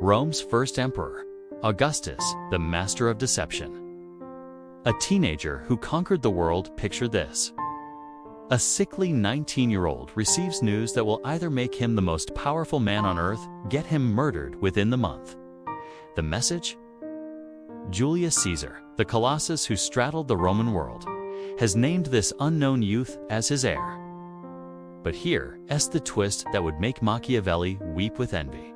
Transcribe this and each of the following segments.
Rome's first emperor, Augustus, the master of deception. A teenager who conquered the world. Picture this. A sickly 19-year-old receives news that will either make him the most powerful man on earth, get him murdered within the month. The message? Julius Caesar, the colossus who straddled the Roman world, has named this unknown youth as his heir. But here's the twist that would make Machiavelli weep with envy.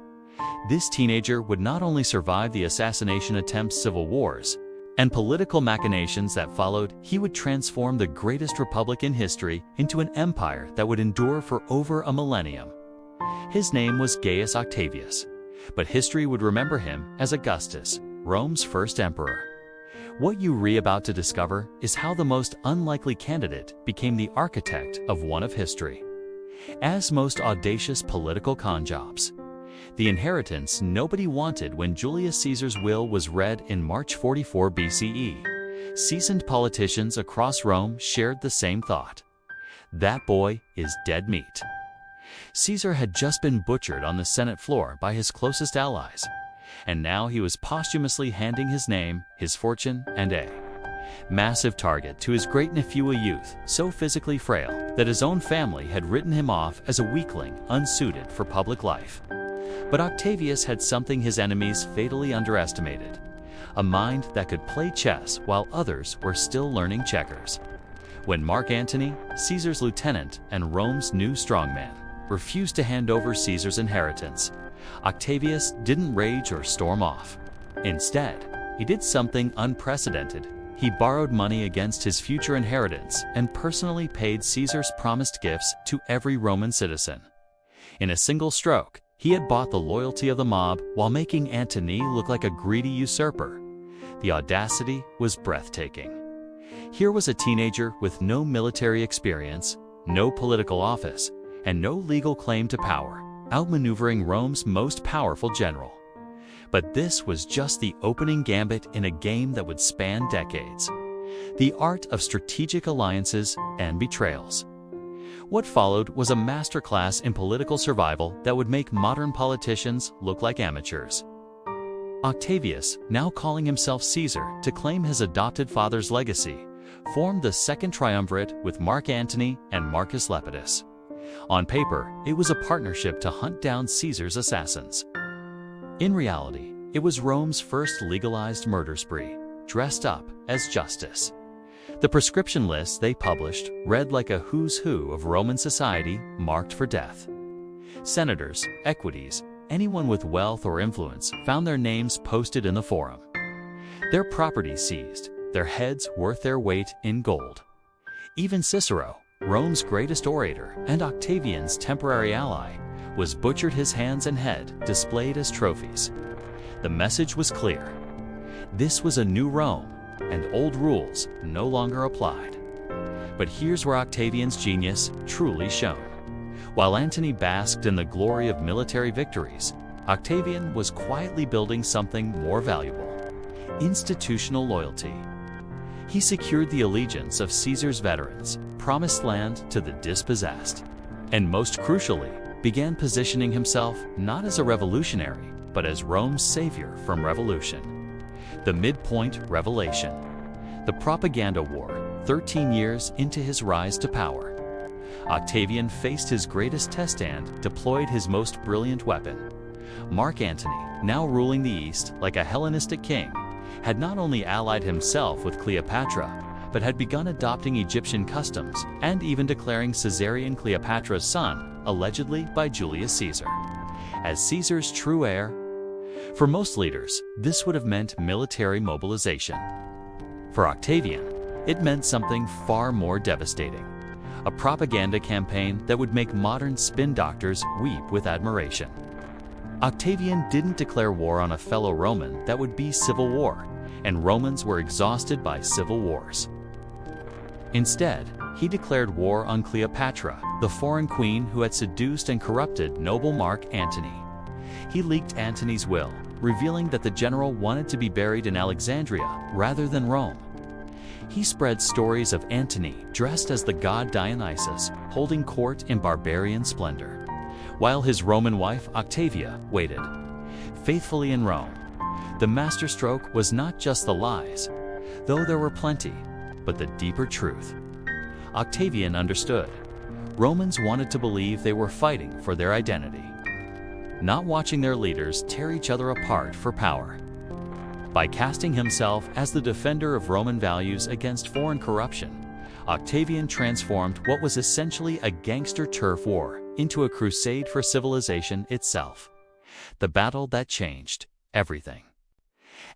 This teenager would not only survive the assassination attempts, civil wars, and political machinations that followed, he would transform the greatest republic in history into an empire that would endure for over a millennium. His name was Gaius Octavius, but history would remember him as Augustus, Rome's first emperor. What you're about to discover is how the most unlikely candidate became the architect of one of history. As most audacious political con jobs, the inheritance nobody wanted. When Julius Caesar's will was read in March 44 BCE, seasoned politicians across Rome shared the same thought. That boy is dead meat. Caesar had just been butchered on the Senate floor by his closest allies, and now he was posthumously handing his name, his fortune, and a massive target to his great-nephew, a youth so physically frail that his own family had written him off as a weakling unsuited for public life. But Octavius had something his enemies fatally underestimated: a mind that could play chess while others were still learning checkers. When Mark Antony, Caesar's lieutenant and Rome's new strongman, refused to hand over Caesar's inheritance, Octavius didn't rage or storm off. Instead, he did something unprecedented. He borrowed money against his future inheritance and personally paid Caesar's promised gifts to every Roman citizen. In a single stroke, he had bought the loyalty of the mob while making Antony look like a greedy usurper. The audacity was breathtaking. Here was a teenager with no military experience, no political office, and no legal claim to power, outmaneuvering Rome's most powerful general. But this was just the opening gambit in a game that would span decades: the art of strategic alliances and betrayals. What followed was a masterclass in political survival that would make modern politicians look like amateurs. Octavius, now calling himself Caesar to claim his adopted father's legacy, formed the second triumvirate with Mark Antony and Marcus Lepidus. On paper, it was a partnership to hunt down Caesar's assassins. In reality, it was Rome's first legalized murder spree, dressed up as justice. The prescription lists they published read like a who's who of Roman society marked for death. Senators, equities, anyone with wealth or influence found their names posted in the forum. Their property seized, their heads worth their weight in gold. Even Cicero, Rome's greatest orator and Octavian's temporary ally, was butchered, his hands and head displayed as trophies. The message was clear. This was a new Rome, and old rules no longer applied. But here's where Octavian's genius truly shone. While Antony basked in the glory of military victories, Octavian was quietly building something more valuable: institutional loyalty. He secured the allegiance of Caesar's veterans, promised land to the dispossessed, and most crucially, began positioning himself not as a revolutionary, but as Rome's savior from revolution. The midpoint revelation. The propaganda war, 13 years into his rise to power. Octavian faced his greatest test and deployed his most brilliant weapon. Mark Antony, now ruling the East like a Hellenistic king, had not only allied himself with Cleopatra, but had begun adopting Egyptian customs and even declaring Caesarion, Cleopatra's son, allegedly by Julius Caesar, as Caesar's true heir. For most leaders, this would have meant military mobilization. For Octavian, it meant something far more devastating: a propaganda campaign that would make modern spin doctors weep with admiration. Octavian didn't declare war on a fellow Roman. That would be civil war, and Romans were exhausted by civil wars. Instead, he declared war on Cleopatra, the foreign queen who had seduced and corrupted noble Mark Antony. He leaked Antony's will, revealing that the general wanted to be buried in Alexandria rather than Rome. He spread stories of Antony dressed as the god Dionysus, holding court in barbarian splendor, while his Roman wife Octavia waited. faithfully in Rome. The masterstroke was not just the lies, though there were plenty, but the deeper truth. Octavian understood. Romans wanted to believe they were fighting for their identity, not watching their leaders tear each other apart for power. By casting himself as the defender of Roman values against foreign corruption, Octavian transformed what was essentially a gangster turf war into a crusade for civilization itself. The battle that changed everything.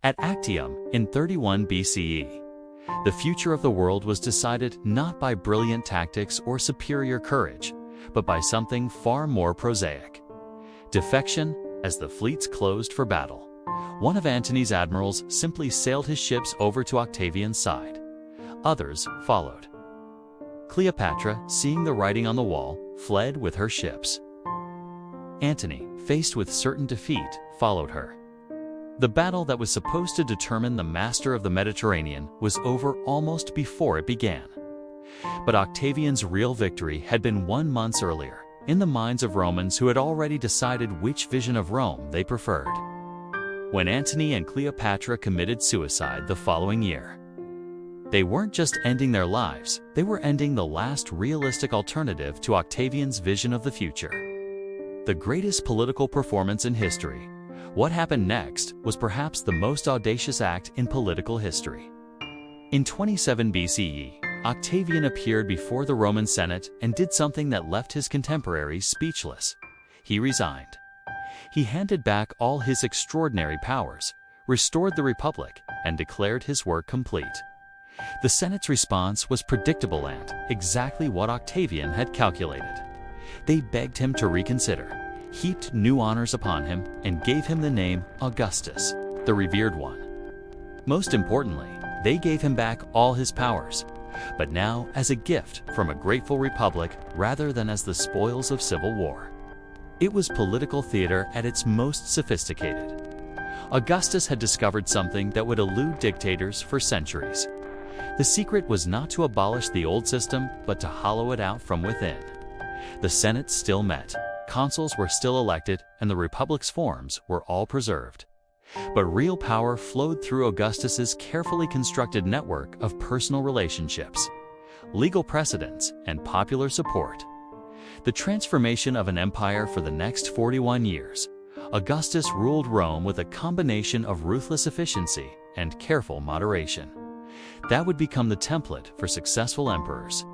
At Actium in 31 BCE, the future of the world was decided not by brilliant tactics or superior courage, but by something far more prosaic. Defection. As the fleets closed for battle, one of Antony's admirals simply sailed his ships over to Octavian's side. Others followed. Cleopatra, seeing the writing on the wall, fled with her ships. Antony, faced with certain defeat, followed her. The battle that was supposed to determine the master of the Mediterranean was over almost before it began. But Octavian's real victory had been won months earlier, in the minds of Romans who had already decided which vision of Rome they preferred. When Antony and Cleopatra committed suicide the following year, they weren't just ending their lives, they were ending the last realistic alternative to Octavian's vision of the future. The greatest political performance in history. What happened next was perhaps the most audacious act in political history. In 27 BCE, Octavian appeared before the Roman Senate and did something that left his contemporaries speechless. He resigned. He handed back all his extraordinary powers, restored the Republic, and declared his work complete. The Senate's response was predictable and exactly what Octavian had calculated. They begged him to reconsider, heaped new honors upon him, and gave him the name Augustus, the revered one. Most importantly, they gave him back all his powers, but now as a gift from a grateful republic rather than as the spoils of civil war. It was political theater at its most sophisticated. Augustus had discovered something that would elude dictators for centuries. The secret was not to abolish the old system, but to hollow it out from within. The Senate still met, consuls were still elected, and the Republic's forms were all preserved. But real power flowed through Augustus's carefully constructed network of personal relationships, legal precedents, and popular support. The transformation of an empire for the next 41 years, Augustus ruled Rome with a combination of ruthless efficiency and careful moderation. That would become the template for successful emperors.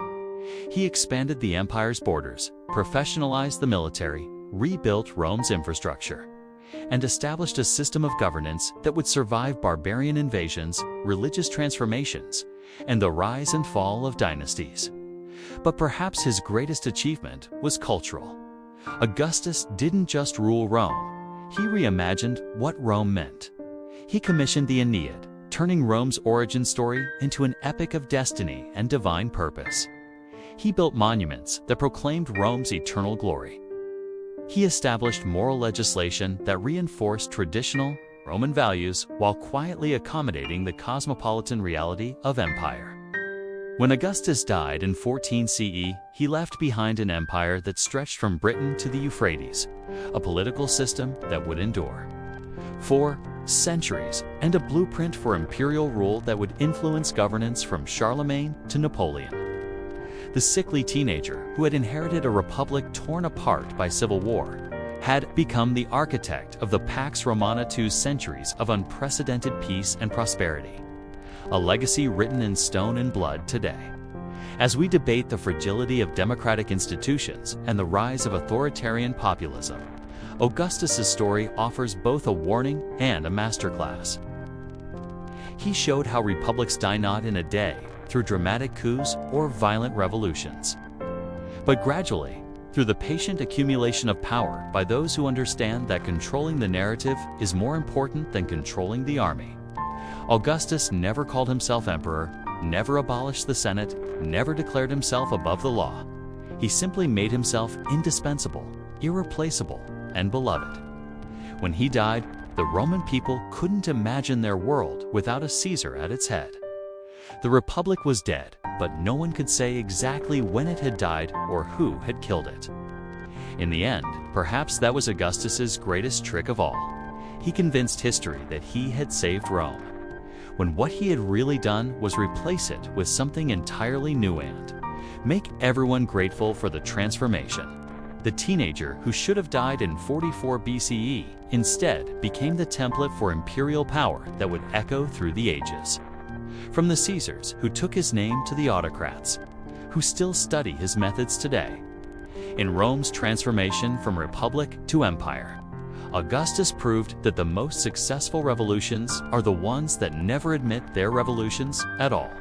He expanded the empire's borders, professionalized the military, rebuilt Rome's infrastructure, and established a system of governance that would survive barbarian invasions, religious transformations, and the rise and fall of dynasties. But perhaps his greatest achievement was cultural. Augustus didn't just rule Rome, he reimagined what Rome meant. He commissioned the Aeneid, turning Rome's origin story into an epic of destiny and divine purpose. He built monuments that proclaimed Rome's eternal glory. He established moral legislation that reinforced traditional Roman values while quietly accommodating the cosmopolitan reality of empire. When Augustus died in 14 CE, he left behind an empire that stretched from Britain to the Euphrates, a political system that would endure for centuries, and a blueprint for imperial rule that would influence governance from Charlemagne to Napoleon. The sickly teenager, who had inherited a republic torn apart by civil war, had become the architect of the Pax Romana II's centuries of unprecedented peace and prosperity, a legacy written in stone and blood today. As we debate the fragility of democratic institutions and the rise of authoritarian populism, Augustus's story offers both a warning and a masterclass. He showed how republics die not in a day, through dramatic coups or violent revolutions, but gradually, through the patient accumulation of power by those who understand that controlling the narrative is more important than controlling the army. Augustus never called himself emperor, never abolished the Senate, never declared himself above the law. He simply made himself indispensable, irreplaceable, and beloved. When he died, the Roman people couldn't imagine their world without a Caesar at its head. The Republic was dead, but no one could say exactly when it had died or who had killed it. In the end, perhaps that was Augustus's greatest trick of all. he convinced history that he had saved Rome, when what he had really done was replace it with something entirely new and make everyone grateful for the transformation. The teenager who should have died in 44 BCE instead became the template for imperial power that would echo through the ages. From the Caesars who took his name to the autocrats, who still study his methods today. In Rome's transformation from republic to empire, Augustus proved that the most successful revolutions are the ones that never admit they're revolutions at all.